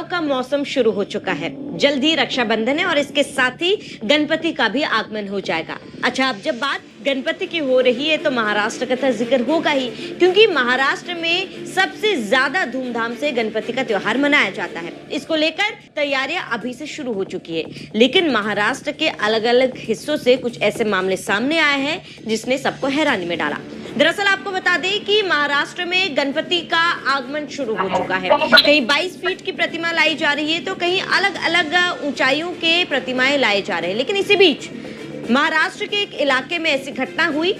त्योहारों का मौसम शुरू हो चुका है। जल्द ही रक्षाबंधन है और इसके साथ ही गणपति का भी आगमन हो जाएगा। अच्छा, अब जब बात गणपति की हो रही है तो महाराष्ट्र का तो जिक्र होगा ही, क्योंकि महाराष्ट्र में सबसे ज्यादा धूमधाम से गणपति का त्योहार मनाया जाता है। इसको लेकर तैयारियां अभी से शुरू हो चुकी है, लेकिन महाराष्ट्र के अलग अलग हिस्सों से कुछ ऐसे मामले सामने आए हैं जिसने सबको हैरानी में डाला। दरअसल आपको बता दें कि महाराष्ट्र में गणपति का आगमन शुरू हो चुका है। कहीं 22 फीट की प्रतिमा लाई जा रही है तो कहीं अलग अलग ऊंचाइयों के प्रतिमाएं लाए जा रहे हैं। लेकिन इसी बीच महाराष्ट्र के एक इलाके में ऐसी घटना हुई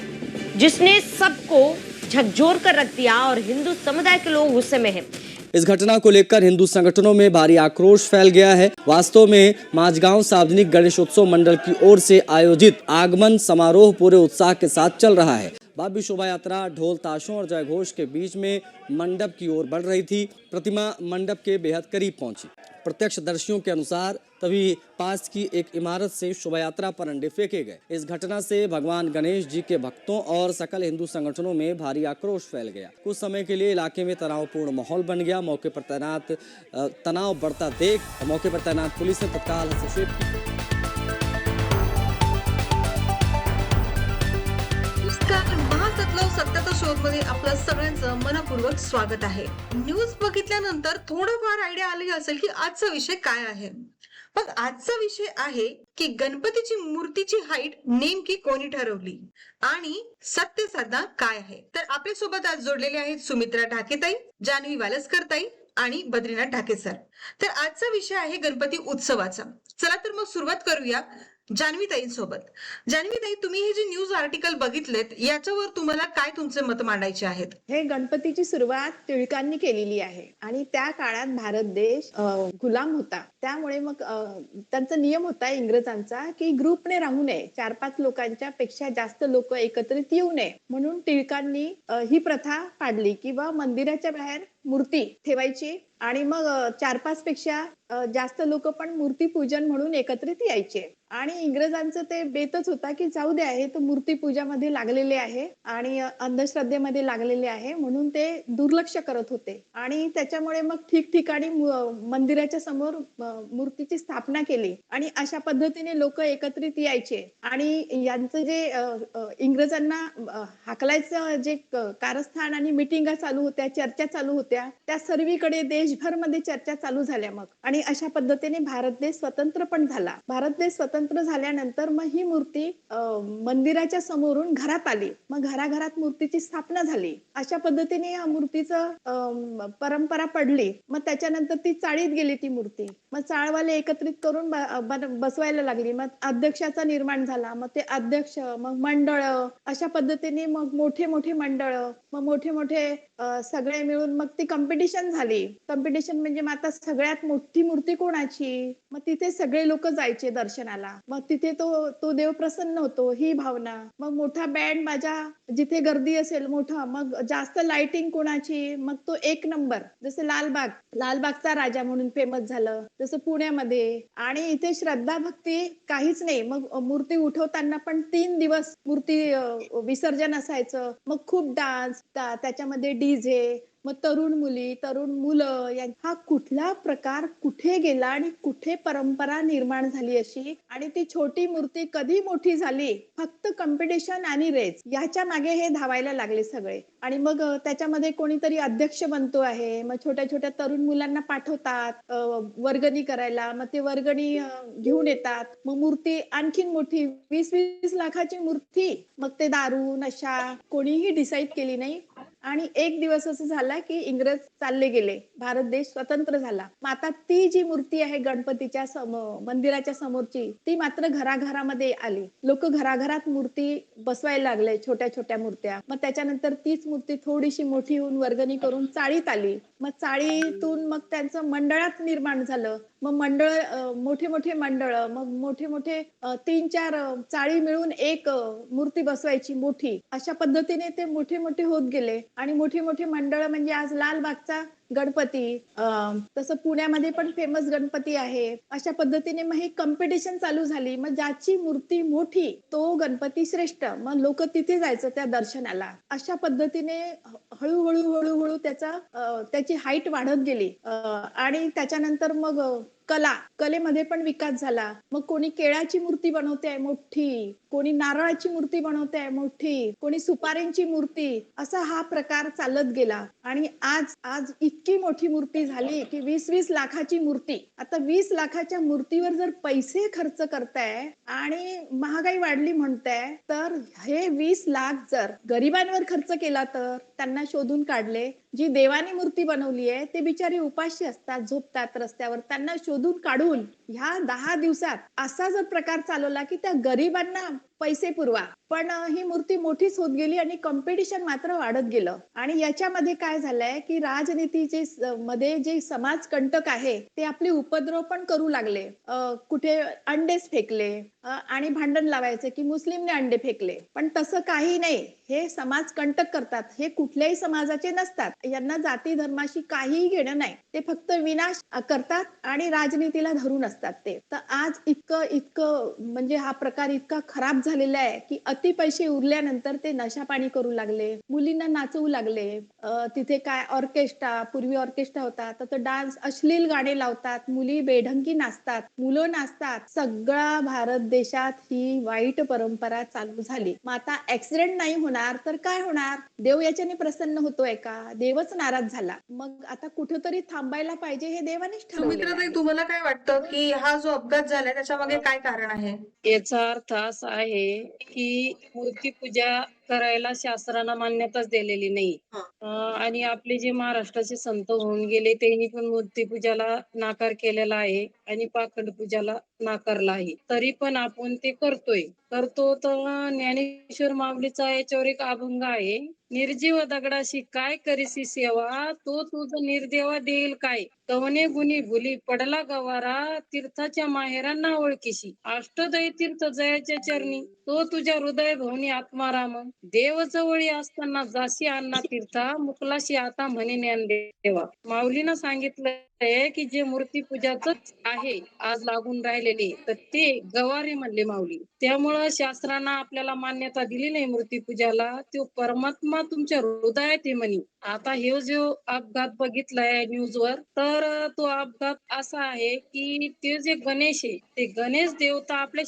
जिसने सबको झकझोर कर रख दिया और हिंदू समुदाय के लोग गुस्से में हैं। इस घटना को लेकर हिंदू संगठनों में भारी आक्रोश फैल गया है। वास्तव में माझगांव सार्वजनिक गणेशोत्सव मंडल की ओर से आयोजित आगमन समारोह पूरे उत्साह के साथ चल रहा है। भव्य शोभा यात्रा ढोल ताशों और जयघोष के बीच में मंडप की ओर बढ़ रही थी। प्रतिमा मंडप के बेहद करीब पहुंची। प्रत्यक्षदर्शियों के अनुसार तभी पास की एक इमारत से शोभा यात्रा पर अंडे फेंके गए। इस घटना से भगवान गणेश जी के भक्तों और सकल हिंदू संगठनों में भारी आक्रोश फैल गया। कुछ समय के लिए इलाके में तनावपूर्ण माहौल बन गया। मौके पर तैनात तनाव बढ़ता देख मौके पर तैनात पुलिस ने तत्काल हस्तक्षेप किया। महासत्लव सत्याचा शोधमध्ये आपलं सगळ्यांचं मनपूर्वक स्वागत आहे। न्यूज बघितल्यानंतर थोडंफार आयडिया आली असेल की आजचा विषय काय आहे। मग आजचा विषय आहे की गणपतीची मूर्तीची हाईट नेमकी कोणी ठरवली आणि सत्य साधना काय आहे। तर आपल्या सोबत आज जोडलेले आहेत सुमित्रा ढाकेताई, जान्हवी वालस्करताई आणि बद्रीनाथ ढाके सर। तर आजचा विषय आहे गणपती उत्सवाचा। चला तर मग सुरुवात करूया जान्हवीताई सोबत। जान्हवीताई, तुम्ही हे जे न्यूज आर्टिकल बघितलेत याच्यावर तुम्हाला काय तुमचे मत मांडायचे आहेत? हे गणपतीची सुरुवात टिळकांनी केलेली आहे आणि त्या काळात भारत देश गुलाम होता। त्यामुळे मग त्यांचा नियम होता इंग्रजांचा की ग्रुपने राहू नये, 4-5 लोकांच्या पेक्षा जास्त लोक एकत्रित येऊ नये, म्हणून टिळकांनी ही प्रथा पाडली किंवा मंदिराच्या बाहेर मूर्ती ठेवायची आणि मग 4-5 पेक्षा जास्त लोक पण मूर्ती पूजन म्हणून एकत्रित यायचे। आणि इंग्रजांचं ते बेतच होता की जाऊ दे, आहे तो मूर्ती पूजामध्ये लागलेले आहे आणि अंधश्रद्धेमध्ये लागलेले आहे, म्हणून ते दुर्लक्ष करत होते। आणि त्याच्यामुळे मग ठिकठिकाणी मंदिराच्या समोर मूर्तीची स्थापना केली आणि अशा पद्धतीने लोक एकत्रित यायचे। आणि यांचं जे इंग्रजांना हाकलायचं जे कारस्थान आणि मिटिंगा चालू होत्या, चर्चा चालू होत्या, त्या सर्वीकडे देशभर मध्ये चर्चा चालू झाल्या। मग आणि अशा पद्धतीने भारत देश स्वतंत्र पण झाला। भारत देश स्वतंत्र झाल्यानंतर मग ही मूर्ती मंदिराच्या समोरून घरात आली। मग घराघरात मूर्तीची स्थापना झाली। अशा पद्धतीने या मूर्तीचं परंपरा पडली। मग त्याच्यानंतर ती चाळीत गेली ती मूर्ती। मग चाळवाले एकत्रित करून बसवायला लागली। मग अध्यक्षाचा निर्माण झाला। मग ते अध्यक्ष, मग मंडळ, अशा पद्धतीने मग मोठे मोठे मंडळ, मग मोठे मोठे सगळे मिळून मग ती कॉम्पिटिशन झाली। कॉम्पिटिशन म्हणजे मग आता सगळ्यात मोठी मूर्ती कोणाची, मग तिथे सगळे लोक जायचे दर्शनाला। मग तिथे तो देव प्रसन्न होतो, ही भावना। मग मोठा बँड बाजा, जिथे गर्दी असेल मोठा, मग जास्त लाइटिंग कोणाची, मग तो एक नंबर। जसं लालबागचा राजा म्हणून फेमस झालं, जसं पुण्यामध्ये। आणि इथे श्रद्धा भक्ती काहीच नाही। मग मूर्ती उठवताना पण 3 दिवस मूर्ती विसर्जन असायचं। मग खूप डान्स, त्याच्यामध्ये डीजे, मग तरुण मुली, तरुण मुलं, हा कुठला प्रकार कुठे गेला आणि कुठे परंपरा निर्माण झाली अशी। आणि ती छोटी मूर्ती कधी मोठी झाली, फक्त कॉम्पिटिशन आणि रेस, याच्या मागे हे धावायला लागले सगळे। आणि मग त्याच्यामध्ये कोणीतरी अध्यक्ष बनतो आहे। मग छोट्या छोट्या तरुण मुलांना पाठवतात वर्गणी करायला। मग ते वर्गणी घेऊन येतात। मग मूर्ती आणखीन मोठी, 20-20 लाखाची मूर्ती। मग ते दारू, नशा कोणीही डिसाईड केली नाही। आणि एक दिवस असं झाला की इंग्रज चालले गेले, भारत देश स्वतंत्र झाला। मग आता ती जी मूर्ती आहे गणपतीच्या मंदिराच्या समोरची, ती मात्र घराघरामध्ये आली। लोक घराघरात मूर्ती बसवायला लागले, छोट्या छोट्या मूर्त्या। मग त्याच्यानंतर तीच मूर्ती थोडीशी मोठी होऊन वर्गणी करून चाळीत आली। मग चाळीतून मग त्यांचं मंडळात निर्माण झालं। मग मोठे मोठे मंडळ, मग मोठे मोठे 3-4 चाळी मिळून एक मूर्ती बसवायची मोठी। अशा पद्धतीने ते मोठे मोठे होत गेले। आणि मोठे मोठे मंडळ म्हणजे आज गणपती, तसं पुण्यामध्ये पण फेमस गणपती आहे. अशा पद्धतीने मग ही कॉम्पिटिशन चालू झाली. मग ज्याची मूर्ती मोठी तो गणपती श्रेष्ठ. मग लोक तिथे जायचं त्या दर्शनाला. अशा पद्धतीने हळूहळू त्याची हाईट वाढत गेली. आणि त्याच्यानंतर मग कलेमध्ये पण विकास झाला. मग कोणी केळाची मूर्ती बनवते मोठी, कोणी नारळाची मूर्ती बनवते मोठी, कोणी सुपारींची मूर्ती, असा हा प्रकार चालत गेला. आणि आज आज इतकी मोठी मूर्ती झाली की 20-20 लाखाची मूर्ती. आता 20 लाखाच्या मूर्तीवर जर पैसे खर्च करताय आणि महागाई वाढली म्हणताय, तर हे 20 लाख जर गरिबांवर खर्च केला तर त्यांना शोधून काढले. जी देवानी मूर्ती बनवली आहे ते बिचारी उपाशी असतात, झोपतात रस्त्यावर, त्यांना शोधून काढून ह्या 10 दिवसात असा जर प्रकार चालवला की त्या गरिबांना पैसे पुरवा. पण ही मूर्ती मोठीच होत गेली आणि कॉम्पिटिशन मात्र वाढत गेलं. आणि याच्यामध्ये काय झालंय की राजनीतीचे मध्ये जे समाज कंटक आहे ते आपले उपद्रव पण करू लागले. कुठे अंडेच फेकले आणि भांडण लावायचे की मुस्लिमने अंडे फेकले. पण तसं काही नाही. हे समाज कंटक करतात. हे कुठल्याही समाजाचे नसतात. यांना जाती धर्माशी काहीही घेणं नाही. ते फक्त विनाश करतात आणि राजनीतीला धरून असतात ते. तर आज इतकं म्हणजे हा प्रकार इतका खराब झालेला आहे की अति पैसे उरल्यानंतर ते नशापाणी करू लागले, मुलींना नाचवू लागले. तिथे काय ऑर्केस्ट्रा, पूर्वी ऑर्केस्ट्रा होता, तर डान्स, अश्लील गाणे लावतात, मुली बेढंगी नाचतात, मुलं नाचतात. सगळा भारत देशात ही वाईट परंपरा चालू झाली. मग आता ऍक्सिडेंट नाही होणार तर काय होणार? देव याच्याने प्रसन्न होतोय का? देवच नाराज झाला. मग आता कुठेतरी थांबायला पाहिजे हे देवानेच ठरवलेलं सुमित्राताई, आहे. तुम्हाला काय वाटतं की हा जो अपघात झालाय त्याच्या मागे काय कारण आहे? याचा अर्थ असा आहे की मूर्तीपूजा करायला शास्त्रानं मान्यताच दिलेली नाही. आणि आपले जे महाराष्ट्राचे संत होऊन गेले त्यांनी पण मूर्तीपूजाला नाकार केलेला आहे आणि पाखंड पूजाला नाकारला आहे. तरी पण आपण ते करतो तर ज्ञानेश्वर माऊलीचा याच्यावर एक अभंग आहे. निर्जीव दगडाशी काय करीसी सेवा, तो तुझ निर्देवा देईल काय. कवने गुणी भुली पडला गवारा, तीर्थाच्या माहेरांना ओळखीशी. अष्टदय तीर्थ जयाच्या चरणी, तो तुझ्या हृदय भवनी आत्माराम. देव जवळी असताना जाशी अण्णा तीर्था, मुकलाशी आता म्हणे ज्ञानदेवा. माऊलीनं सांगितलंय की जे मूर्ती पूजाच आहे आज लागून राहिलेले, तर ते गवारे म्हणले माऊली. त्यामुळं शास्त्रानं आपल्याला मान्यता दिली नाही मूर्तीपूजाला. तो परमात्मा तुमच्या हृदयात आहे म्हणे. आता हे जो अपघात बघितलाय न्यूजवर, तर तो अपघात असा आहे की ते जे गणेश आहे, ते गणेश देवता आपल्या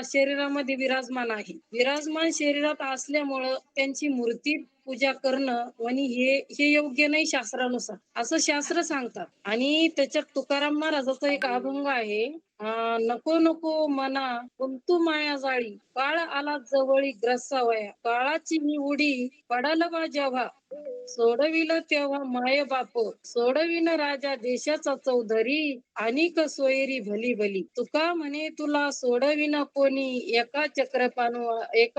शरीरामध्ये विराजमान आहे. विराजमान शरीरात असल्यामुळं त्यांची मूर्ती पूजा करणं आणि हे योग्य नाही शास्त्रानुसार, असं शास्त्र सांगतात. आणि त्याच्यात तुकाराम महाराजाचा एक अभंग आहे. नको नको मना गुंतू माया जाळी, काळ आला जवळी ग्रसावया. काळाची ही उडी पडल बा जेव्हा, सोडविलं तेव्हा माय बाप. सोडविन राजा देशाचा चौधरी, अनिक सोयरी भली भली. तुका म्हणे तुला सोडविन कोणी, एका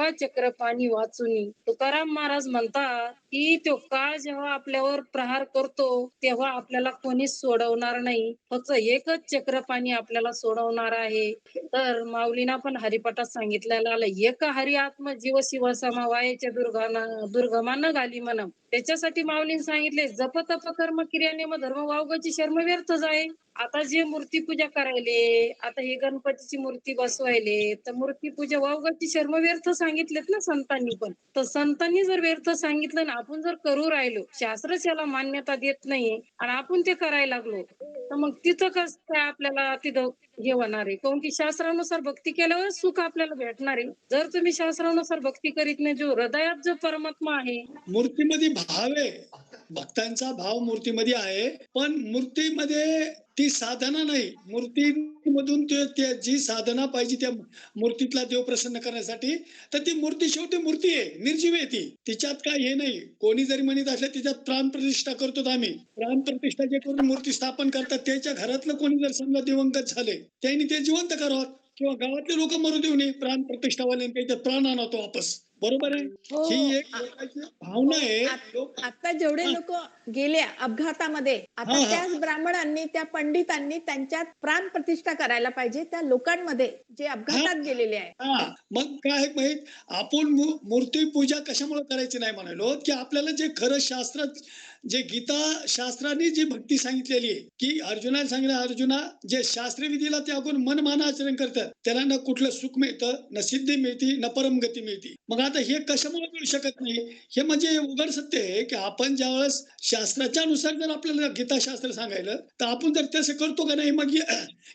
चक्रपाणी वाचुनी. तुकाराम महाराज म्हणतात की तो काळ जेव्हा आपल्यावर प्रहार करतो तेव्हा आपल्याला कोणीच सोडवणार नाही, फक्त एकच चक्रपाणी आपल्याला सोडवणार आहे. तर माऊलीना पण हरिपाठात सांगितलेलं आलं, एक हरी आत्म जीव शिव समावायच्या दुर्गमानं घाली मन. त्याच्यासाठी माऊलीने सांगितले, जप तप कर्म क्रियाने मग धर्म वावगाची शर्म व्यर्थ जाय. आता जे मूर्ती पूजा करायले, आता हे गणपतीची मूर्ती बसवायले, तर मूर्ती पूजा वावगाची शर्म व्यर्थ सांगितलेत ना संतांनी पण. तर संतांनी जर व्यर्थ सांगितलं ना, आपण जर करू राहिलो, शास्त्रच याला मान्यता देत नाहीये आणि आपण ते करायला लागलो, तर मग तिथं कसं काय आपल्याला तिथं हे होणार आहे? काऊन की शास्त्रानुसार भक्ती केल्यावर सुख आपल्याला भेटणार आहे. जर तुम्ही शास्त्रानुसार भक्ती करीत नाही, जो हृदयात जो परमात्मा आहे, मूर्तीमध्ये भाव आहे, भक्तांचा भाव मूर्तीमध्ये आहे, पण मूर्तीमध्ये ती साधना नाही. मूर्तीमधून जी साधना पाहिजे त्या मूर्तीतला देव प्रसन्न करण्यासाठी, तर ती मूर्ती शेवटी मूर्ती आहे, निर्जीव आहे ती. तिच्यात काय हे नाही. कोणी जरी म्हणत असलं तिच्यात प्राण प्रतिष्ठा करतो आम्ही. प्राण प्रतिष्ठा जे करून मूर्ती स्थापन करतात, त्याच्या घरातलं कोणी जर समजा दिवंगत झाले, त्यांनी ते जिवंत करावं, किंवा गावातले लोक मरू देऊ नये. प्राण प्रतिष्ठावाल्यांनी त्याच्यात प्राण आणतो वापस. बरोबर आहे. हो. ही एक लोकांची भावना आहे. आता जेवढे लोक गेले अपघातामध्ये, आता त्याच ब्राह्मणांनी, त्या पंडितांनी त्यांच्यात प्राण प्रतिष्ठा करायला पाहिजे त्या लोकांमध्ये जे अपघातात गेलेले आहे. मग काय माहित, आपण मूर्ती पूजा कशामुळे करायची नाही म्हणालो की आपल्याला जे खरं शास्त्रात जे गीता शास्त्राने जी भक्ती सांगितलेली आहे की अर्जुनाला सांगितलं, अर्जुना जे शास्त्रविधीला त्यागून मनमाना आचरण करतात त्याला न कुठलं सुख मिळतं, न सिद्धी मिळती, न परमगती मिळती. मग आता हे कशामुळे मिळू शकत नाही? हे म्हणजे उघड सत्य आहे की आपण ज्यावेळेस शास्त्राच्या नुसार जर आपल्याला गीताशास्त्र सांगायला तर आपण जर तसं करतो का नाही, मग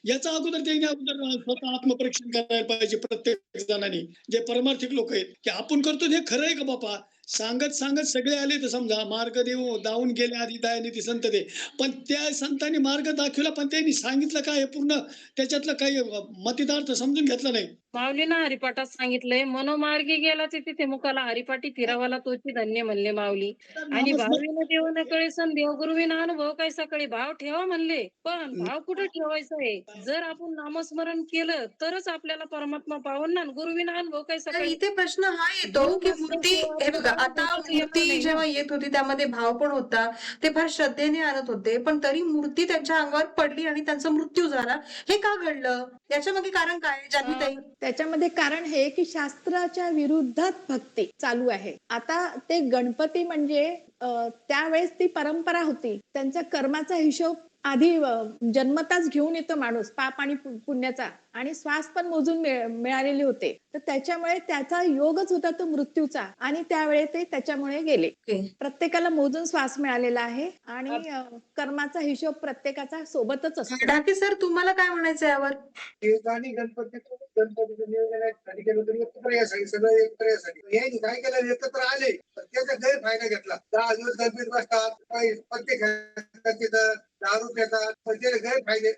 याचा अगोदर त्यांनी अगोदर स्वतः आत्मपरीक्षण करायला पाहिजे प्रत्येक जणांनी, जे परमार्थिक लोक आहेत, की आपण करतो हे खरं आहे का बापा? सांगत सांगत सगळे आले तर समजा मार्ग दावून गेले आधी दयानिधी संत ते, पण त्या संतांनी मार्ग दाखवला पण त्यांनी सांगितलं काय हे पूर्ण त्याच्यातलं काही मतितार्थ समजून घेतला नाही. माऊलीनं हरिपाठात सांगितलंय, मनोमार्गी गेला ते तिथे मुकाला हरिपाठी फिरावाला तोची धन्य म्हणले माऊली. आणि भावीनं देव न कळे सण देवगुरुविना अनुभव काय सकाळी भाव ठेवा म्हणले. पण भाव कुठे ठेवायचा आहे? जर आपण नामस्मरण केलं तरच आपल्याला परमात्मा पावन ना, गुरुविना अनुभव काय तर सकाळी. इथे प्रश्न हा येतो की मूर्ती, हे बघा आता मूर्ती जेव्हा येत होती त्यामध्ये भाव पण होता, ते फार श्रद्धेने आणत होते, पण तरी मूर्ती त्यांच्या अंगावर पडली आणि त्यांचा मृत्यू झाला. हे का घडलं? याच्या मागे कारण काय ज्यांनी ताई? त्याच्यामध्ये कारण हे की शास्त्राच्या विरुद्धात भक्ती चालू आहे. आता ते गणपती म्हणजे त्यावेळेस ती परंपरा होती, त्यांच्या कर्माचा हिशोब आधी जन्मताच घेऊन येतो माणूस, पाप आणि पुण्याचा, आणि श्वास पण मोजून मिळालेले होते. तर त्याच्यामुळे त्याचा योगच होता तो मृत्यूचा, आणि त्यावेळी ते त्याच्यामुळे गेले. प्रत्येकाला मोजून श्वास मिळालेला आहे आणि कर्माचा हिशोब प्रत्येकाचा सोबतच असतो. ढाके सर, तुम्हाला काय म्हणायचं यावर? गणपतीचं नियोजन यासाठी केलं तरी एकत्र यासाठी, सगळं एकत्र यासाठी यांनी काय केलं, एकत्र आले त्याचा गैरफायदा घेतला. 10 दिवस गणपती बसतात, काही पत्ते खेळतात तिथं, दारू पितात, पण ते गैरफायदे.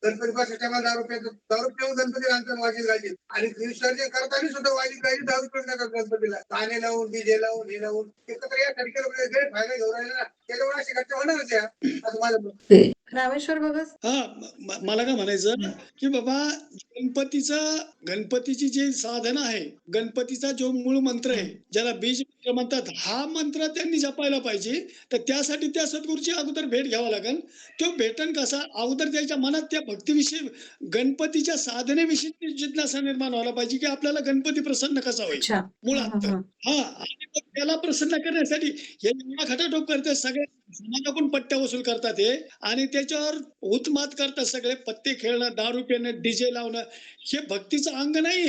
गणपती बसायच्या टायमाला दारू पितात, दारू पिऊन गणपती आणतात वाजीत गाजीत, आणि विसर्जन करताना सुद्धा वाजीत गाजीत दारू पिऊन जातात गणपतीला, गाणे लावून डीजे लावून हे लावून एकत्र यासाठी केलं, गैरफायदा घेऊन राहिले ना, त्याच्यामुळे अशी घटना होणारच या असं माझं. रामेश्वर बघस. मला काय म्हणायचं की बाबा गणपतीची जी साधना आहे, गणपतीचा जो मूळ मंत्र आहे ज्याला बीज मंत्र म्हणतात, हा मंत्र त्यांनी जपायला पाहिजे. तर त्यासाठी त्या सद्गुरूची अगोदर भेट घ्यावा लागेल. तो भेटन कसा? अगोदर त्याच्या मनात त्या भक्तीविषयी, गणपतीच्या साधनेविषयी जिज्ञासा निर्माण व्हायला पाहिजे की आपल्याला गणपती प्रसन्न कसा होईल मुळात. आणि त्याला प्रसन्न करण्यासाठी हे एवढा खटाटोप करतात, सगळे समाजाकडून पट्ट्या वसूल करतात हे, आणि त्याच्यावर हुतमात करतात सगळे, पत्ते खेळणं, दारू पिणं, डीजे लावणं. हे भक्तीचं अंग नाही,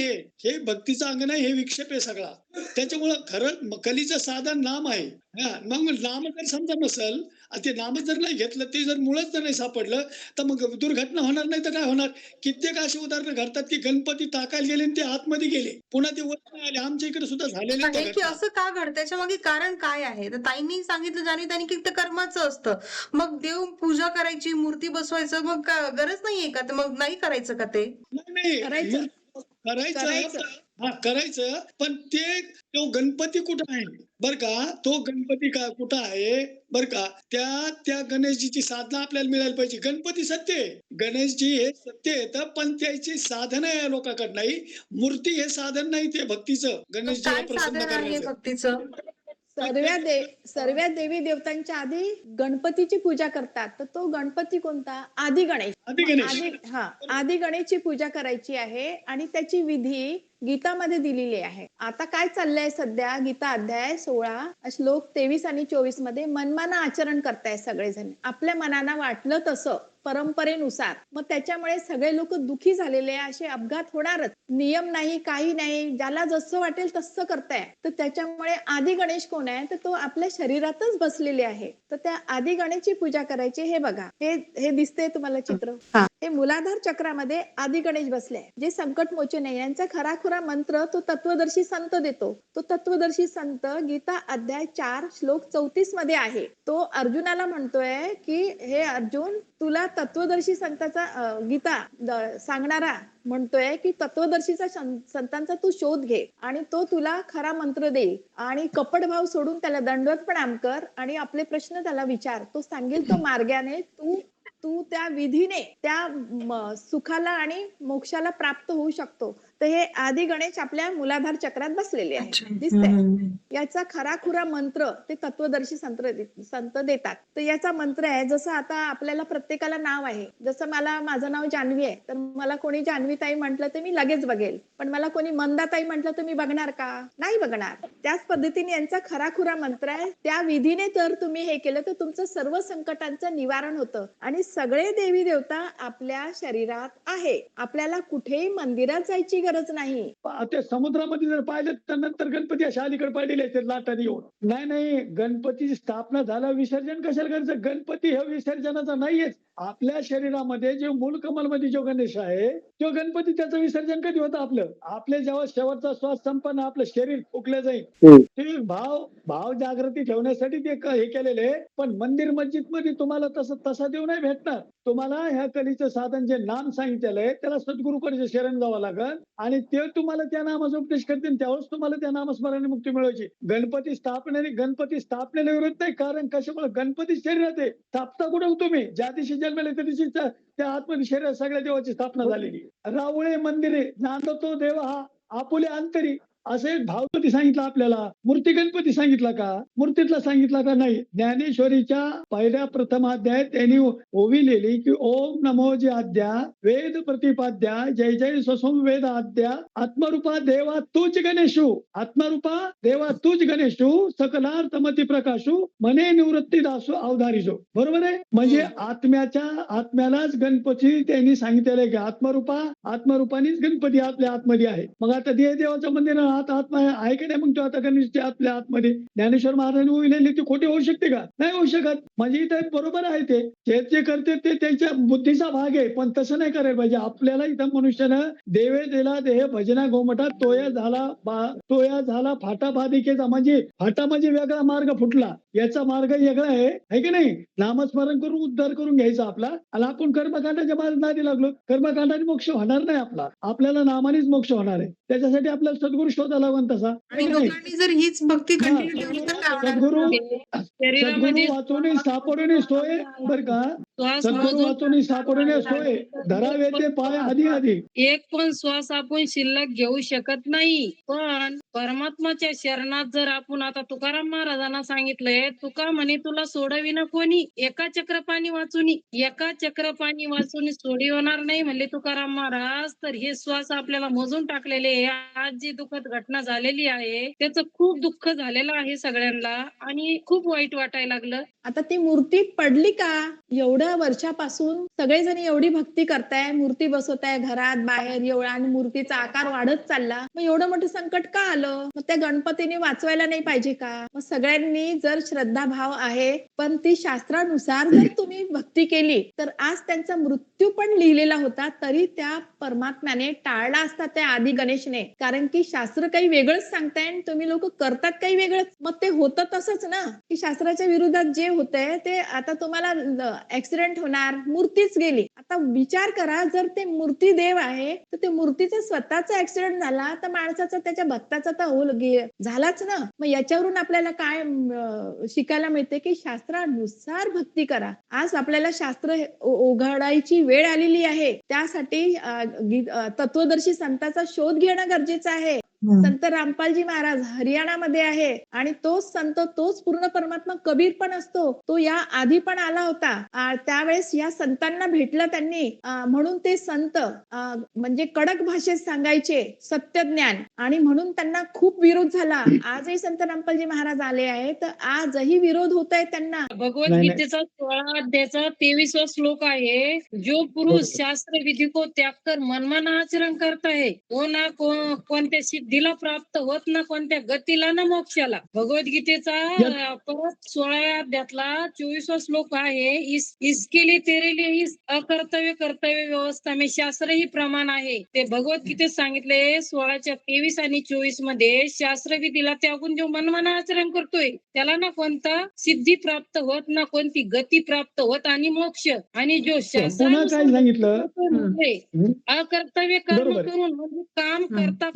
हे भक्तीचं अंग नाही, हे विक्षेप आहे सगळा. त्याच्यामुळं खरं कलीचं साधन नाम आहे. मग नाम जर समजा नसेल, ते नाम जर नाही घेतलं, ते जर मुळच जर नाही सापडलं, तर मग दुर्घटना होणार नाही तर काय होणार? कित्येक अशी उदाहरणं घडतात की गणपती टाकायला गेले आणि ते आतमध्ये गेले, पुन्हा ते वर आले. आमच्या इकडे सुद्धा झालेले आहे की घटना. असं का घडतं? त्याच्या मागे कारण काय आहे? तर ताईंनी सांगितलं ज्याने त्यांनी की ते कर्माचं असतं. मग देव पूजा करायची, मूर्ती बसवायचं, मग गरज नाहीये का? तर मग नाही करायचं का ते? नाही करायचं. करायचं, पण तो गणपती कुठं आहे बर का? तो गणपती कुठं आहे बर का? त्या गणेशजीची साधना आपल्याला मिळायला पाहिजे. गणपती सत्य आहे, गणेशजी हे सत्य येतं, पण त्याची साधना आहे लोकांकडे नाही. मूर्ती हे साधन नाही, ते भक्तीचं गणेशजीला काय प्रसन्न साधन आहे करण्याचं. भक्तीचं? सर्व देवी देवतांच्या आधी गणपतीची पूजा करतात. तर तो गणपती कोणता? आदी गणेश. आदी गणेश. आदी गणेशची पूजा करायची आहे, आणि त्याची विधी गीतामध्ये दिलेली आहे. आता काय चाललंय सध्या? गीता अध्याय 16 श्लोक 23 आणि 24 मध्ये मनमाना आचरण करताय सगळेजण, आपल्या मनाला वाटलं तसं परंपरेनुसार. मग त्याच्यामुळे सगळे लोक दुखी झालेले आहे. असे अपघात होणारच, नियम नाही, काही नाही, ज्याला जसं वाटेल तसं करताय. तर त्याच्यामुळे आदी गणेश कोण आहे? तर तो आपल्या शरीरातच बसलेले आहे. तर त्या आदी गणेशची पूजा करायची. हे बघा, हे दिसतंय तुम्हाला चित्र? हे मूलाधार चक्रामध्ये आदी गणेश बसले आहे, जे संकट मोचन आहे. यांचा खराखुरा मंत्र तो तत्वदर्शी संत देतो. तो तत्वदर्शी संत गीता अध्याय 4 श्लोक 34 मध्ये आहे. तो अर्जुनाला म्हणतोय की हे अर्जुन, तुला तत्वदर्शी संताचा गीता सांगणारा म्हणतोय की तत्वदर्शीचा संतांचा तू शोध घे, आणि तो तुला खरा मंत्र देईल, आणि कपट भाव सोडून त्याला दंडवत प्रणाम कर, आणि आपले प्रश्न त्याला विचार. तो सांगेल तो मार्गाने तू त्या विधीने त्या सुखाला आणि मोक्षाला प्राप्त होऊ शकतो. तर तर हे आदी गणेश आपल्या मूलाधार चक्रात बसलेले अच्छा. आहे, दिसतंय. हम्म. याचा खराखुरा मंत्र ते तत्वदर्शी संत देतात. तर याचा मंत्र आहे, जसं आता आपल्याला प्रत्येकाला नाव आहे. जसं माझं नाव जान्हवी आहे, तर मला कोणी जान्हवी ताई म्हटलं तर मी लगेच बघेल. पण मला कोणी मंदाताई म्हटलं तर मी बघणार का? नाही बघणार. त्याच पद्धतीने यांचा खराखुरा मंत्र आहे. त्या विधीने जर तुम्ही हे केलं तर तुमचं सर्व संकटांचं निवारण होतं आणि सगळे देवी देवता आपल्या शरीरात आहे. आपल्याला कुठेही मंदिरात जायची गरज नाही. त्या समुद्रामध्ये जर पाहिलं तर नंतर गणपती अशा अलीकडे पाहिलेले आहेत लाटाने येऊन. नाही, गणपतीची स्थापना झालं, विसर्जन कशाला करायचं? गणपती हे विसर्जनाचा नाहीयेच. आपल्या शरीरामध्ये जे मूळ कमल मध्ये जो गणेश आहे, तो गणपती, त्याचं विसर्जन कधी होतं आपलं? आपले जेव्हा शेवटचा श्वास संपन्न आपलं शरीर फुकलं जाईल, ते भाव जागृती ठेवण्यासाठी ते हे केलेले. पण मंदिर मस्जिद मध्ये तुम्हाला तसा देव नाही भेटणार. तुम्हाला ह्या कलीचं साधन जे नाम सांगितलेलं आहे त्याला सद्गुरूकडे शरण जावं लागेल आणि ते तुम्हाला त्या नामाचा उपदेश करतील, त्यावेळेस तुम्हाला त्या नामस्मरणाने मुक्ती मिळवायची. गणपती स्थापनेला विरोध नाही, कारण कशामुळे गणपती शरीरात आहे. स्थापता कुठे होतो मी? ज्या दिवशी जन्मले त्या दिवशी त्या आतमध्ये शरीरात सगळ्या देवाची स्थापना झालेली. रावळे मंदिरे नांदतो देव हा आपुले अंतरी, असं एक भावपती सांगितलं आपल्याला. मूर्ती गणपती सांगितला का? मूर्तीतला सांगितला का? नाही. ज्ञानेश्वरीच्या पहिल्या प्रथम अध्याय त्यांनी ओविलेली की ओम नमो जे आद्या वेद प्रतिपाद्या जय जय ससोम वेद आद्या आत्मरूपा देवा तूच गणेशू, आत्मरूपा देवा तूच गणेशू सकलार्थमती प्रकाशू मने निवृत्ती दासू अवधारीजो. बरोबर आहे. म्हणजे आत्म्यालाच गणपती त्यांनी सांगितलेलं आहे की आत्मरूपानेच गणपती आपल्या आतमध्ये आहे. मग आता देवाचं मंदिर आत्मा आहे की नाही? मग तो आता गणेश आपल्या आतमध्ये ज्ञानेश्वर महाराजांनी उहिलेली ती खोटी होऊ शकते का? नाही होऊ शकत. म्हणजे इथं बरोबर आहे, ते जे करते ते त्यांच्या बुद्धीचा भाग आहे, पण तसं नाही करायला पाहिजे. आपल्याला इथं मनुष्यानं देवे दिला देह भजना गोमटा तोया झाला फाटा बाधिकेचा. म्हणजे फाटा म्हणजे वेगळा मार्ग फुटला, याचा मार्ग वेगळा आहे की नाही? नामस्मरण करून उद्धार करून घ्यायचा आपला. आणि आपण कर्मकांडाच्या मार्ग नादी लागलो, कर्मकांडाने मोक्ष होणार नाही आपल्याला नामानेच मोक्ष होणार आहे. त्याच्यासाठी आपल्याला सद्गुरू शोधा लागेल तसा. आणि लोकांनी जर हीच भक्ती कंटिन्यू ठेवली तर काय होणार? सद्गुरू वाचून सापडून सोय, बर का? सद्गुरू वाचून सापडून सोय धरावे ते पाय आधी. एक पण श्वास आपण शिल्लक घेऊ शकत नाही. पण परमात्माच्या शरणात जर आपण, आता तुकाराम महाराजांना सांगितलंय, तुका म्हणे तुला सोडविना कोणी, एका चक्र पाणी वाचून सोडी होणार नाही म्हणले तुकाराम महाराज. तर हे श्वास आपल्याला मोजून टाकलेले. आज जी दुःखद घटना झालेली आहे त्याचं खूप दुःख झालेलं आहे सगळ्यांना आणि खूप वाईट वाटायला लागलं. आता ती मूर्ती पडली का? एवढ्या वर्षापासून सगळेजण एवढी भक्ती करताय, मूर्ती बसवताय घरात बाहेर एवढा, आणि मूर्तीचा आकार वाढत चालला. मग एवढं मोठं संकट का आलं? मग त्या गणपतीने वाचवायला नाही पाहिजे का? मग सगळ्यांनी जर श्रद्धाभाव आहे, पण ती शास्त्रानुसार जर तुम्ही भक्ती केली तर आज त्यांचा मृत्यू पण लिहिलेला होता, तरी त्या परमात्म्याने टाळला असता, त्या आदी गणेशने. कारण की शास्त्र काही वेगळंच सांगताय आणि तुम्ही लोक करतात काही वेगळंच. मग ते होतं तसंच ना, की शास्त्राच्या विरोधात जे होतंय ते आता तुम्हाला ऍक्सिडेंट होणार, मूर्तीच गेली. आता विचार करा, जर ते मूर्ती देव आहे तर ते मूर्तीचा स्वतःचा ऍक्सिडेंट झाला तर माणसाचा, त्याच्या भक्ताचा तर झालाच ना. मग याच्यावरून आपल्याला काय शिकायला मिळते की शास्त्रानुसार भक्ती करा. आज आपल्याला शास्त्र उघडायची वेळ आलेली आहे. त्यासाठी तत्वदर्शी संतांचा शोध घेणं गरजेचं आहे. संत रामपालजी महाराज हरियाणामध्ये आहे आणि तोच संत, तोच पूर्ण परमात्मा कबीर पण असतो. तो या आधी पण आला होता. त्यावेळेस या संतांना भेटलं त्यांनी, म्हणून ते संत म्हणजे कडक भाषेत सांगायचे सत्य ज्ञान, आणि म्हणून त्यांना खूप विरोध झाला. आजही संत रामपालजी महाराज आले आहे तर आजही विरोध होत आहे त्यांना. भगवद्गीतेचा 16 अध्यायाचा 23वा श्लोक आहे, जो पुरुष शास्त्र विधी को त्याग कर मनमाना आचरण करता है तो ना कोणत्या सिद्धीला प्राप्त होत ना कोणत्या गतीला ना मोक्षाला. भगवद्गीतेचा परत 16 अध्यायातला 24वा श्लोक आहे, इसके लिए तेरे लिए इस अकर्तव्य कर्तव्य व्यवस्था में शास्त्र ही प्रमाण आहे. ते भगवद्गीतेत सांगितले 16च्या 23 आणि 24 मध्ये, शास्त्र विधीला त्यागून जो मनमाना आचरण करतोय त्याला ना कोणता सिद्धी प्राप्त होत ना कोणती गती प्राप्त होत आणि मोक्ष. आणि जो शास्त्रानुसार सांगितलं अकर्तव्य कर्म करून म्हणजे काम करता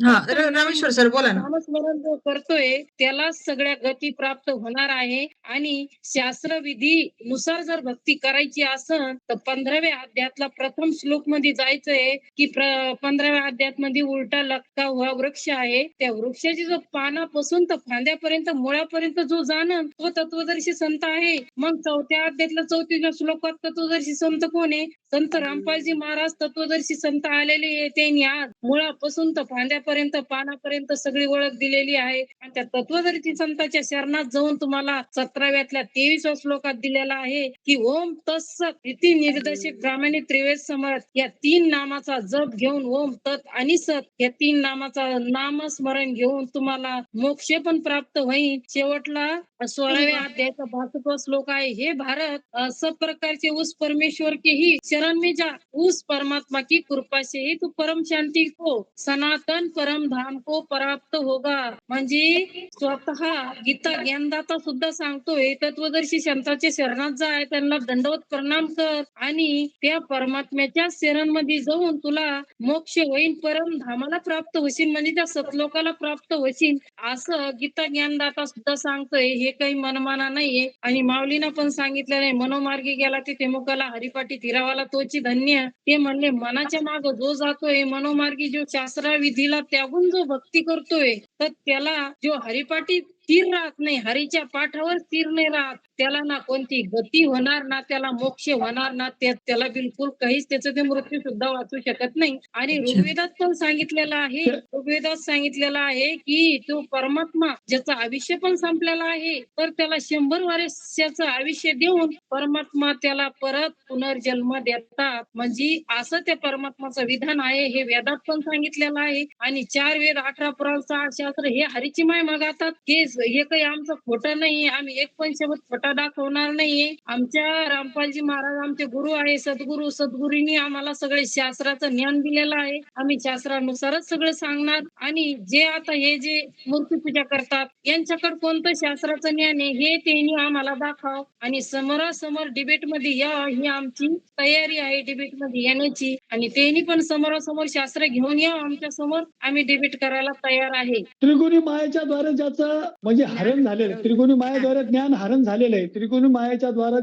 रामेश्वर सर बोला ना. नामस्मरण जो करतोय त्याला सगळ्या गती प्राप्त होणार आहे. आणि शास्त्रविधी नुसार जर भक्ती करायची असेल तर 15व्या अध्यायातला प्रथम श्लोक मध्ये जायचंय की 15व्या अध्यायात मध्ये उलटा लटका हुआ वृक्ष आहे. त्या वृक्षाची जो पानापासून तर फांद्यापर्यंत मुळापर्यंत जो जाणं तो तत्वदर्शी संत आहे. मग 4थ्या अध्यायातला 34व्या श्लोकात तत्वदर्शी संत कोण आहे? संत रामपालजी महाराज तत्वदर्शी संत आलेले आहे. त्यांनी आज मुळापासून तर फांद्यापर्यंत पानापर्यंत सगळी ओळख दिलेली आहे. आणि त्या तत्वदर्शी संताच्या शरणात जाऊन तुम्हाला 17व्यातल्या 23व्या श्लोकात दिलेला आहे की ओम तत्सत इति निर्देशित ब्राह्मणी त्रिवेद समर्थ या 3 नामाचा जप घेऊन ओम तत् आणि सत या 3 नामाचा नामस्मरण घेऊन तुम्हाला मोक्ष पण प्राप्त होईल. शेवटला 16व्या अध्यायाचा 62 श्लोक आहे. हे भारत सब प्रकार से उस परमेश्वर के ही शरण में जा, उस परमात्मा की कृपा से ही तू परम शांति को सनातन परम धाम को प्राप्त होगा. म्हणजे स्वतः गीता ज्ञानदाता सुद्धा सांगतोय तत्वदर्शी संतांच्या शरणात जाय, त्यांना दंडवत प्रणाम कर आणि त्या परमात्म्याच्या शरणमध्ये जाऊन तुला मोक्ष होईल, परम धामाला प्राप्त होशील, म्हणजे त्या सतलोकाला प्राप्त होशील असं गीता ज्ञानदाता सुद्धा सांगतोय. हे काही मनमाना नाहीये. आणि माऊलीनं पण सांगितलेलं आहे मनोमार्गी गेला तिथे मुकाला हरिपाठी फिरावाला तोची धन्य. ते म्हणले मनाच्या माग जो जातोय मनोमार्गी जो शास्त्राविधीला त्यागून जो भक्ती करतोय तर त्याला जो हरिपाठी स्थिर राहत नाही, हरीच्या पाठावर स्थिर नाही राहत, त्याला ना कोणती गती होणार ना त्याला मोक्ष होणार ना त्याला बिलकुल काहीच त्याचं ते मृत्यू सुद्धा वाचू शकत नाही. आणि ऋग्वेदात पण सांगितलेलं आहे, ऋग्वेदात सांगितलेलं आहे की तो परमात्मा ज्याचं आयुष्य पण संपलेला आहे तर त्याला 100 वर्षाचं आयुष्य देऊन परमात्मा त्याला परत पुनर्जन्म देतात. म्हणजे असं त्या परमात्माचं विधान आहे. हे वेदात पण सांगितलेलं आहे. आणि 4 वेद 18 पुराण 6 शास्त्र हे हरीची महिमा गातात. हे काही आमचं खोटं नाही. आम्ही एक पण शब्द खोटा दाखवणार नाहीये. आमच्या रामपालजी महाराज आमचे गुरु आहे, सद्गुरूंनी आम्हाला सगळे शास्त्राचं ज्ञान दिलेलं आहे. आम्ही शास्त्रानुसारच सगळं सांगणार. आणि जे आता हे जे मूर्तीपूजा करतात यांच्याकडे कोणतं शास्त्राचं ज्ञान आहे हे त्यांनी आम्हाला दाखव. आणि समोरासमोर डिबेट मध्ये या ही आमची तयारी आहे डिबेट मध्ये येण्याची. आणि त्यांनी पण समोरासमोर शास्त्र घेऊन या आमच्या समोर, आम्ही डिबेट करायला तयार आहे. त्रिगुणी मायेच्या द्वारे ज्याचं म्हणजे हरण झालेलं आहे, त्रिगुणी मायेद्वारे ज्ञान हरण झालेलं आहे. त्रिगुणी मायेच्या द्वारे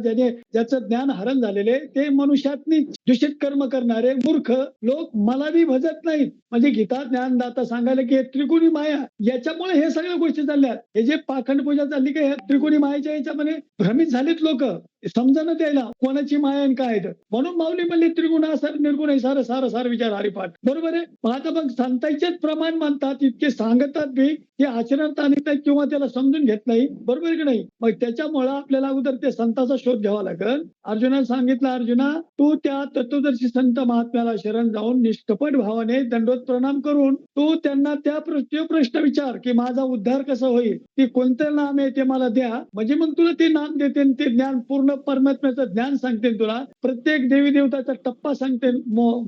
ज्याचं ज्ञान हरण झालेले आहे ते मनुष्यातनी दूषित कर्म करणारे मूर्ख लोक मला बी भजत नाहीत. म्हणजे गीता ज्ञानदाता सांगायला की त्रिगुणी माया याच्यामुळे हे सगळ्या गोष्टी चालल्या. हे जे पाखंड पूजा चालली की त्रिगुणी मायेच्या याच्यामध्ये भ्रमित झालीत लोक, समजायला द्यायला कोणाची माया आणि काय आहे. म्हणून माऊली म्हणली त्रिगुण असर निर्गुण आहे सार सार सार विचार हरिपाठ. बरोबर आहे. मग आता मग संतांचेच प्रमाण मानतात, इतके सांगतात बी ते आचरणात आणत नाही किंवा त्याला समजून घेत नाही. बरोबर की नाही. मग त्याच्यामुळे आपल्याला अगोदर ते संतांचा शोध घ्यावा लागेल. अर्जुनाला सांगितलं अर्जुना तू त्या तत्वदर्शी संत महात्म्याला शरण जाऊन निष्कपट भावाने दंडवत प्रणाम करून तू त्यांना त्या प्रश्न विचार की माझा उद्धार कसा होईल, ते कोणतं नाम आहे ते मला द्या. म्हणजे मग तुला ते नाम देते, ते ज्ञान पूर्ण परमात्म्याचं ज्ञान सांगते, तुला प्रत्येक देवी देवताचा टप्पा सांगते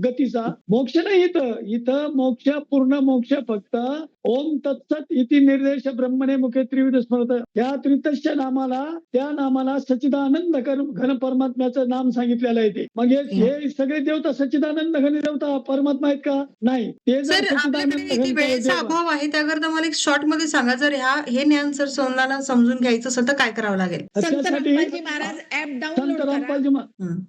गतीचा. मोक्ष नाही इथं मोक्ष पूर्ण मोक्ष फक्त ओम तत्सत इति निर्देश ब्रह्मणे मुखे त्रिविध स्मृत या त्रितस्य नामाला त्या नामाला सच्चिदानंद घन परमात्म्याचं नाम सांगितलेलं आहे. ते मग हे सगळे देवता सच्चिदानंद घन देवता परमात्मा आहेत का? नाही. ते सर आपल्याकडे इथे वेळेचा अभाव आहे, त्याकरता मला एक शॉर्ट मध्ये सांगा, जर हे ज्ञान सर सोनाला समजून घ्यायचं असेल तर काय करावं लागेल? संत रामपालजी महाराज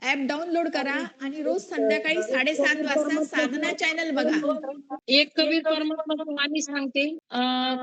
ऍप डाउनलोड करा आणि रोज संध्याकाळी 7:30 वाजता साधना चॅनल बघा. एक कबीर परमात्मा आम्ही सांगते,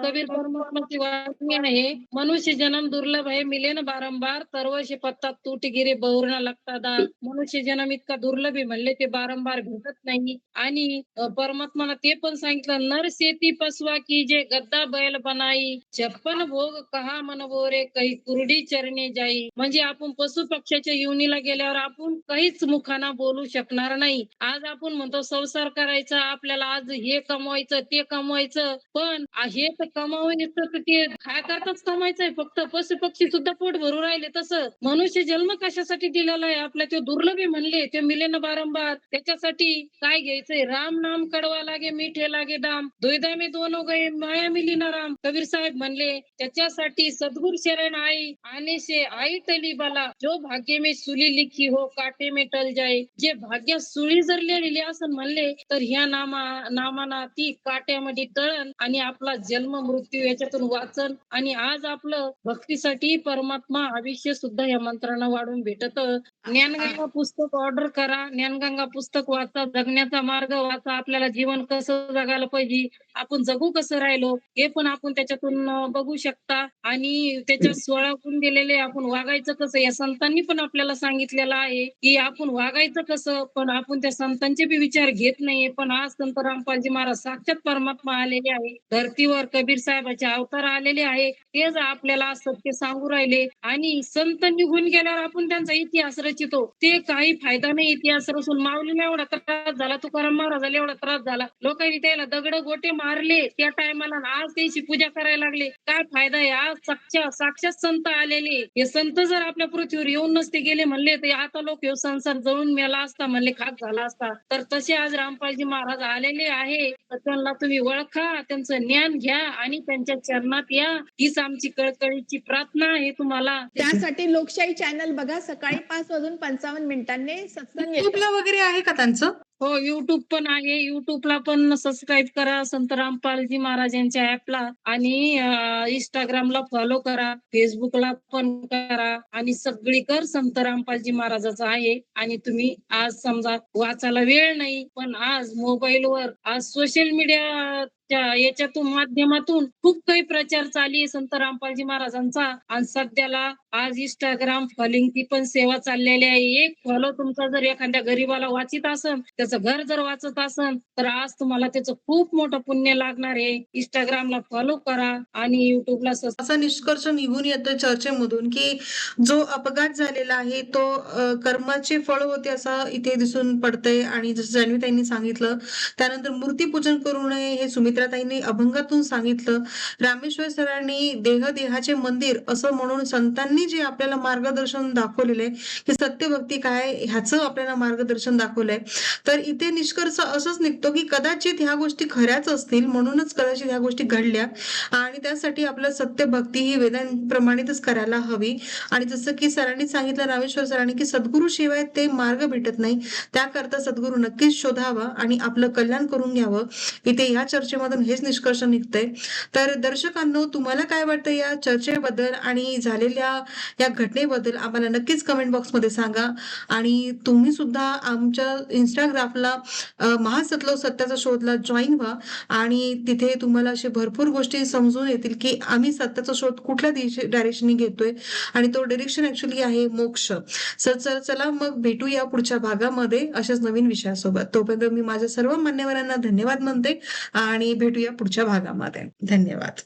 कबीर परमात्माची वाणी आहे, मनुष्य जन्म दुर्लभ आहे, मिले न बारंबार, तरवर्षी पत्ता तूट गिरे बहुरणा लागता दार. मनुष्य जन्म इतका दुर्लभ आहे म्हणले ते बारंबार भेटत नाही. आणि परमात्माला ते पण सांगितलं नर शेती पसवा की जे गद्दा बैल बनाई, 56 भोग कहा मन बोरे काही कुरडी चरणे जाई. म्हणजे आपण पशु पक्ष्याच्या योनीला गेल्यावर आपण काहीच मुखाना बोलू शकणार नाही. आज आपण म्हणतो संसार करायचा, आपल्याला आज हे कमवायचं ते कमवायचं, पण हे तर कमावून येतं तर ते काय करताच कमायचंय फक्त. पशु पक्षी सुद्धा पोट भरून राहिले. तसं मनुष्य जन्म कशासाठी दिलेला आहे आपला? ते दुर्लभ आहे म्हणले, ते मिले ना बारंबार. त्याच्यासाठी काय घ्यायचंय? राम नाम कडवा लागे मीठे लागे दाम, दुईदा में दोनों गए माया मिली ना राम, कबीर साहेब म्हणले. त्याच्यासाठी सद्गुर शरण आई, आने से आई टली बला, जो भाग्य में सुली लिखी हो काटे में टल जाए. जे भाग्यात सुळी जर लिहिलेली असं म्हणले तर ह्या नामाना ती काट्यामध्ये टळण आणि आपला जन्म मृत्यू याच्यातून वाचन. आणि आज आपलं भक्तीसाठी परमात्मा आयुष्य सुद्धा या मंत्रानं वाढून भेटत. ज्ञानगंगा पुस्तक ऑर्डर करा, ज्ञानगंगा पुस्तक वाचा, जगण्याचा मार्ग वाचा, आपल्याला जीवन कसं जगायला पाहिजे, आपण जगू कसं राहिलो हे पण आपण त्याच्यातून बघू शकता. आणि त्याच्या 16 गुण दिलेले, आपण वागायचं कसं या संतांनी पण आपल्याला सांगितलेलं आहे की आपण वागायचं कसं. पण आपण त्या संतांचे बी विचार घेत नाहीये. पण आज संत रामपालजी महाराज साक्षात परमात्मा आलेले आहे धरतीवर, कबीर साहेबाचे अवतार आलेले आहे. तेच आपल्याला सत्य सांगू राहिले. आणि संत निघून गेल्यावर आपण त्यांचा इतिहास रचितो, ते काही फायदा नाही इतिहास रचून. माऊलीला एवढा त्रास झाला, तुकाराम महाराजाला एवढा त्रास झाला, लोकांनी त्याला दगड गोटे मारले त्या टायमाला, आज त्याची पूजा करायला लागले, काय फायदा आहे? आज साक्षात संत आलेले. हे संत जर आपल्या पृथ्वीवर येऊन नसते गेले म्हणले तर आता लोक हे संसार जळून मेला असता म्हणले, खाक झाला असता. तर तसे आज रामपालजी महाराज आलेले आहे. तर त्यांना तुम्ही ओळखा, त्यांचं ज्ञान घ्या आणि त्यांच्या चरणात या. हीच आमची कळकळीची प्रार्थना आहे तुम्हाला. त्यासाठी लोकशाही चॅनल बघा, सकाळी 5:55 सत्संग येतो. युट्यूबला वगैरे आहे का त्यांचं? हो, युट्यूब पण आहे. युट्यूबला पण सबस्क्राईब करा संत रामपालजी महाराज यांच्या ऍपला. आणि इंस्टाग्रामला फॉलो करा, फेसबुकला पण करा. आणि सगळीकडे संत रामपालजी महाराजाचं आहे. आणि तुम्ही आज समजा वाचायला वेळ नाही, पण आज मोबाईलवर, आज सोशल मीडिया याच्यातून माध्यमातून खूप काही प्रचार चालू आहे संत रामपालजी महाराजांचा. आणि सध्याला आज इंस्टाग्राम फॉलोइंगची पण सेवा चाललेली आहे. एक फॉलो तुमचा जर एखाद्या गरीबाला वाचित असेल, त्याचं घर जर वाचत असेल, तर आज तुम्हाला त्याचं खूप मोठं पुण्य लागणार आहे. इंस्टाग्रामला फॉलो करा आणि युट्यूबला असा निष्कर्ष निघून येतो चर्चेमधून की जो अपघात झालेला आहे तो कर्माचे फळ होते असं इथे दिसून पडतंय. आणि जसं जान्हवीताईंनी सांगितलं, त्यानंतर मूर्तीपूजन करू नये हे सुमित्राताईंनी अभंगातून सांगितलं. रामेश्वर सरांनी देहाचे मंदिर असं म्हणून संतांनी जे आपल्याला मार्गदर्शन दाखवलेलं आहे की सत्यभक्ती काय ह्याचं आपल्याला मार्गदर्शन दाखवलंय. तर इथे निष्कर्ष असंच निघतो की कदाचित ह्या गोष्टी खऱ्याच असतील, म्हणूनच कदाचित ह्या गोष्टी घडल्या. आणि त्यासाठी आपलं सत्यभक्ती ही वेदांप्रमाणेच करायला हवी. आणि जसं की सरांनी सांगितलं, रामेश्वर सरांनी, की सद्गुरू शिवाय ते मार्ग भेटत नाही, त्याकरता सद्गुरू नक्कीच शोधावा आणि आपलं कल्याण करून घ्यावं. इथे या चर्चेमधून हेच निष्कर्ष निघतंय. तर दर्शकांनो, तुम्हाला काय वाटतं या चर्चेबद्दल आणि झालेल्या या घटनेबद्दल आम्हाला नक्कीच कमेंट बॉक्समध्ये सांगा. आणि तुम्ही सुद्धा आमच्या इंस्टाग्रामला महासत्लव सत्याचा शोधला जॉईन व्हा. आणि तिथे तुम्हाला असे भरपूर गोष्टी समजून येतील की आम्ही सत्याचा शोध कुठल्या डायरेक्शनने घेतोय, आणि तो डायरेक्शन ऍक्च्युली आहे मोक्ष. चला मग भेटूया पुढच्या भागामध्ये अशाच नवीन विषयासोबत. तोपर्यंत मी माझ्या सर्व मान्यवरांना धन्यवाद म्हणते आणि भेटूया पुढच्या भागामध्ये. धन्यवाद.